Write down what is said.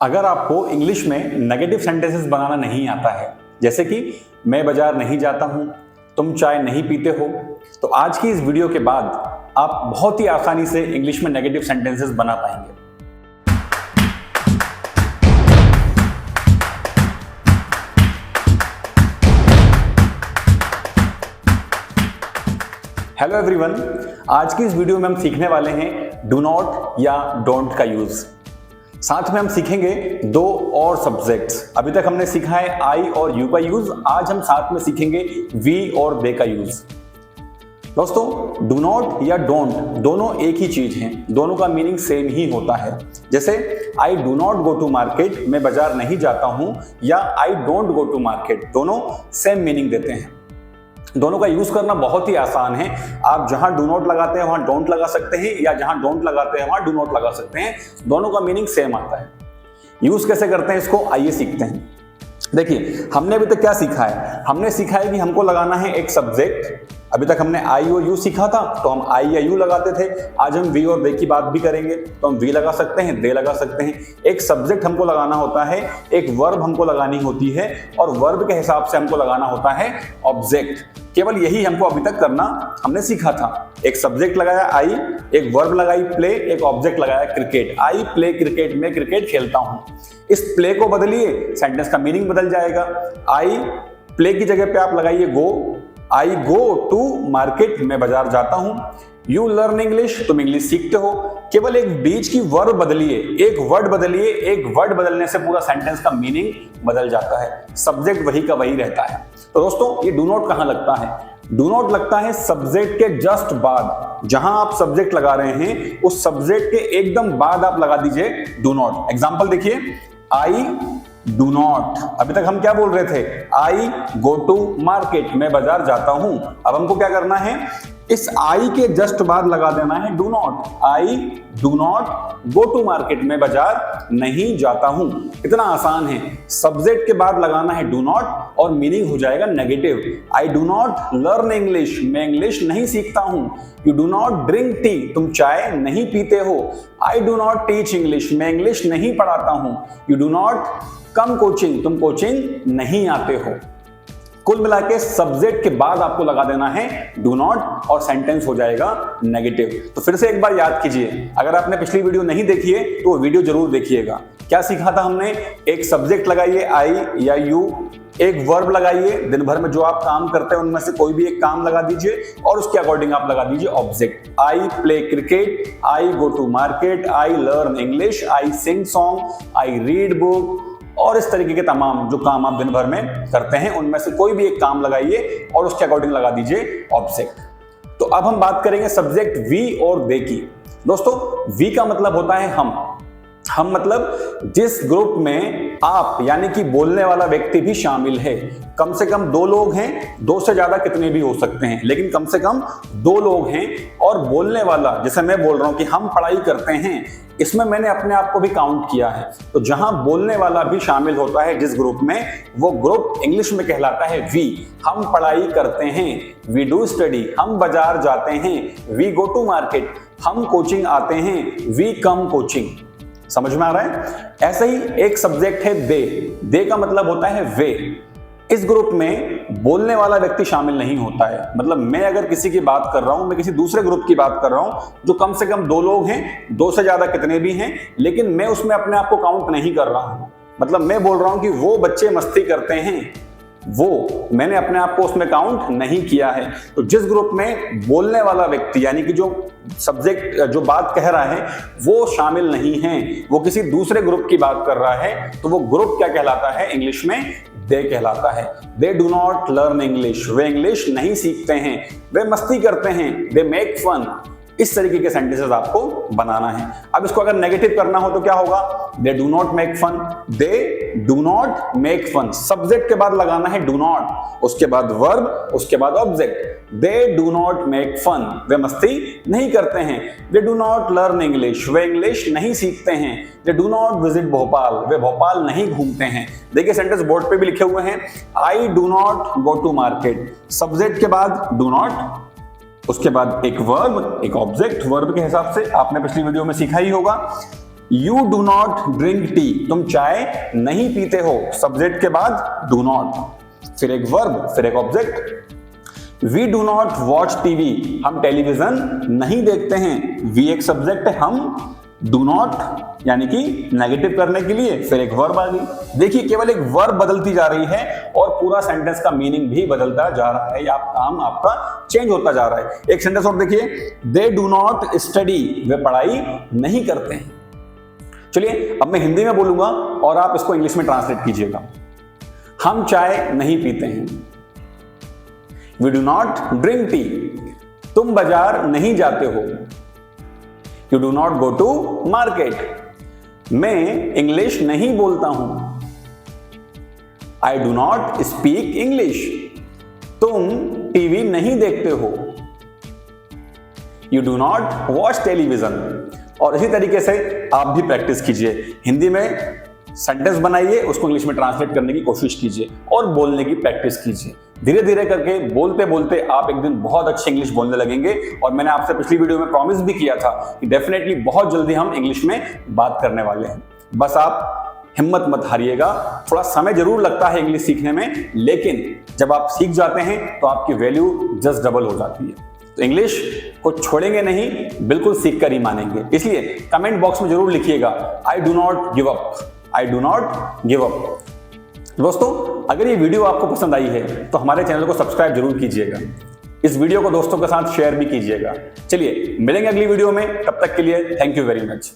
अगर आपको इंग्लिश में नेगेटिव सेंटेंसेस बनाना नहीं आता है, जैसे कि मैं बाजार नहीं जाता हूं, तुम चाय नहीं पीते हो, तो आज की इस वीडियो के बाद आप बहुत ही आसानी से इंग्लिश में नेगेटिव सेंटेंसेस बना पाएंगे। हेलो एवरीवन, आज की इस वीडियो में हम सीखने वाले हैं डू नॉट या डोंट का यूज। साथ में हम सीखेंगे दो और सब्जेक्ट्स। अभी तक हमने सीखा है आई और यू का यूज, आज हम साथ में सीखेंगे वी और दे का यूज। दोस्तों, डू नॉट या डोंट दोनों एक ही चीज हैं, दोनों का मीनिंग सेम ही होता है। जैसे I do not go to market, मैं बाजार नहीं जाता हूं, या I don't go to market, दोनों सेम मीनिंग देते हैं। दोनों का यूज करना बहुत ही आसान है। आप जहां डू नॉट लगाते हैं वहां डोंट लगा सकते हैं, या जहां डोंट लगाते हैं वहां डू नॉट लगा सकते हैं। दोनों का मीनिंग सेम आता है। यूज कैसे करते हैं इसको आइए सीखते हैं। देखिए, हमने अभी तक क्या सीखा है? हमने सीखा है कि हमको लगाना है एक सब्जेक्ट। अभी तक हमने आई और यू सीखा था, तो हम आई या यू लगाते थे। आज हम वी और दे की बात भी करेंगे, तो हम वी लगा सकते हैं, दे लगा सकते हैं। एक सब्जेक्ट हमको लगाना होता है, एक वर्ब हमको लगानी होती है, और वर्ब के हिसाब से हमको लगाना होता है ऑब्जेक्ट। केवल यही हमको अभी तक करना हमने सीखा था। एक सब्जेक्ट लगाया आई, एक वर्ब लगाई प्ले, एक ऑब्जेक्ट लगाया क्रिकेट। आई प्ले क्रिकेट, मैं क्रिकेट खेलता हूं। इस प्ले को बदलिए, सेंटेंस का मीनिंग बदल जाएगा। आई प्ले की जगह पे आप लगाइए गो। आई गो टू मार्केट, मैं बाजार जाता हूं। यू लर्न इंग्लिश, तुम इंग्लिश सीखते हो। केवल एक बीच की वर्ब बदलिए, एक वर्ड बदलिए, एक वर्ड बदलने से पूरा सेंटेंस का मीनिंग बदल जाता है। सब्जेक्ट वही का वही रहता है। तो दोस्तों, ये डू नॉट कहां लगता है? डू नॉट लगता है सब्जेक्ट के जस्ट बाद। जहां आप सब्जेक्ट लगा रहे हैं, उस सब्जेक्ट के एकदम बाद आप लगा दीजिए डू नॉट। एग्जांपल देखिए, आई डू नॉट। अभी तक हम क्या बोल रहे थे? आई गो टू मार्केट, मैं बाजार जाता हूं। अब हमको क्या करना है? इस आई के जस्ट बाद लगा देना है do not. I do not go to market, मैं बाजार नहीं जाता हूं। इतना आसान है। सब्जेक्ट के बाद लगाना है डू नॉट और मीनिंग हो जाएगा negative. I do not learn English, मैं इंग्लिश नहीं सीखता हूं। You do not drink tea, तुम चाय नहीं पीते हो। आई डू नॉट टीच इंग्लिश, मैं इंग्लिश नहीं पढ़ाता हूं। You do not come coaching, तुम कोचिंग नहीं आते हो। कुल मिला के सब्जेक्ट के बाद आपको लगा देना है डू नॉट और सेंटेंस हो जाएगा नेगेटिव। तो फिर से एक बार याद कीजिए, अगर आपने पिछली वीडियो नहीं देखी है तो वो वीडियो जरूर देखिएगा। क्या सीखा था हमने? एक सब्जेक्ट लगाइए आई या यू, एक वर्ब लगाइए, दिन भर में जो आप काम करते हैं उनमें से कोई भी एक काम लगा दीजिए, और उसके अकॉर्डिंग आप लगा दीजिए object. I play cricket, I go to market, I learn English, I sing song, I read book, और इस तरीके के तमाम जो काम आप दिन भर में करते हैं उनमें से कोई भी एक काम लगाइए और उसके अकॉर्डिंग लगा दीजिए ऑब्जेक्ट। तो अब हम बात करेंगे सब्जेक्ट वी और दे की। दोस्तों, वी का मतलब होता है हम मतलब जिस ग्रुप में आप यानी कि बोलने वाला व्यक्ति भी शामिल है। कम से कम दो लोग हैं, दो से ज्यादा कितने भी हो सकते हैं, लेकिन कम से कम दो लोग हैं। और बोलने वाला, जैसे मैं बोल रहा हूं कि हम पढ़ाई करते हैं, इसमें मैंने अपने आप को भी काउंट किया है। तो जहां बोलने वाला भी शामिल होता है जिस ग्रुप में, वो ग्रुप इंग्लिश में कहलाता है वी। हम पढ़ाई करते हैं, वी डू स्टडी। हम बाजार जाते हैं, वी गो टू मार्केट। हम कोचिंग आते हैं, वी कम कोचिंग। समझ में आ रहा है? ऐसे ही एक सब्जेक्ट है दे का मतलब होता है वे। इस ग्रुप में बोलने वाला व्यक्ति शामिल नहीं होता है। मतलब मैं अगर किसी की बात कर रहा हूं, मैं किसी दूसरे ग्रुप की बात कर रहा हूं जो कम से कम दो लोग हैं, दो से ज्यादा कितने भी हैं, लेकिन मैं उसमें अपने आप को काउंट नहीं कर रहा हूं। मतलब मैं बोल रहा हूं कि वो बच्चे मस्ती करते हैं, वो मैंने अपने आप को उसमें काउंट नहीं किया है। तो जिस ग्रुप में बोलने वाला व्यक्ति यानी कि जो सब्जेक्ट जो बात कह रहा है वो शामिल नहीं है, वो किसी दूसरे ग्रुप की बात कर रहा है, तो वो ग्रुप क्या कहलाता है? इंग्लिश में दे कहलाता है। दे डू नॉट लर्न इंग्लिश, वे इंग्लिश नहीं सीखते हैं। वे मस्ती करते हैं, दे मेक फन। इस तरीके के सेंटेंसेस आपको बनाना है। अब इसको अगर नेगेटिव करना हो तो क्या होगा? They do not make fun, they do not make fun. Subject के बाद लगाना है डू नॉट, उसके बाद वर्ब, उसके बाद object. They do not make fun, वे मस्ती नहीं करते हैं। They do not learn English, वे इंग्लिश नहीं सीखते हैं। They do not visit Bhopal, वे भोपाल नहीं घूमते हैं। देखिए, सेंटेंस बोर्ड पे भी लिखे हुए हैं। I do not go to market, subject के बाद डू नॉट, उसके बाद एक वर्ब, एक ऑब्जेक्ट। वर्ब के हिसाब से आपने पिछली वीडियो में सीखा ही होगा। You do not drink tea, तुम चाय नहीं पीते हो, सब्जेक्ट के बाद डू नॉट, फिर एक वर्ब, फिर एक object. We do not watch TV, हम टेलीविजन नहीं देखते हैं, वी एक सब्जेक्ट है, हम डू नॉट यानी कि नेगेटिव करने के लिए, फिर एक वर्ब आ गई। देखिए केवल एक वर्ब बदलती जा रही है और पूरा सेंटेंस का मीनिंग भी बदलता जा रहा है, या काम आपका चेंज होता जा रहा है। एक सेंटेंस और देखिए, दे डू नॉट स्टडी, वे पढ़ाई नहीं करते हैं। चलिए अब मैं हिंदी में बोलूंगा और आप इसको इंग्लिश में ट्रांसलेट कीजिएगा। हम चाय नहीं पीते हैं, we do not drink tea, तुम बाजार नहीं जाते हो, you do not go to market, मैं इंग्लिश नहीं बोलता हूं, I do not speak English, तुम टीवी नहीं देखते हो, you do not watch television. और इसी तरीके से आप भी प्रैक्टिस कीजिए, हिंदी में सेंटेंस बनाइए, उसको इंग्लिश में ट्रांसलेट करने की कोशिश कीजिए और बोलने की प्रैक्टिस कीजिए। धीरे धीरे करके बोलते बोलते आप एक दिन बहुत अच्छी इंग्लिश बोलने लगेंगे। और मैंने आपसे पिछली वीडियो में प्रॉमिस भी किया था कि डेफिनेटली बहुत जल्दी हम इंग्लिश में बात करने वाले हैं। बस आप हिम्मत मत हारिएगा, थोड़ा समय जरूर लगता है इंग्लिश सीखने में, लेकिन जब आप सीख जाते हैं तो आपकी वैल्यू जस्ट डबल हो जाती है। तो इंग्लिश को छोड़ेंगे नहीं, बिल्कुल सीख कर ही मानेंगे। इसलिए कमेंट बॉक्स में जरूर लिखिएगा, आई do not give up, I do not give up. दोस्तों अगर ये वीडियो आपको पसंद आई है तो हमारे चैनल को सब्सक्राइब जरूर कीजिएगा, इस वीडियो को दोस्तों के साथ शेयर भी कीजिएगा। चलिए मिलेंगे अगली वीडियो में, तब तक के लिए थैंक यू वेरी मच।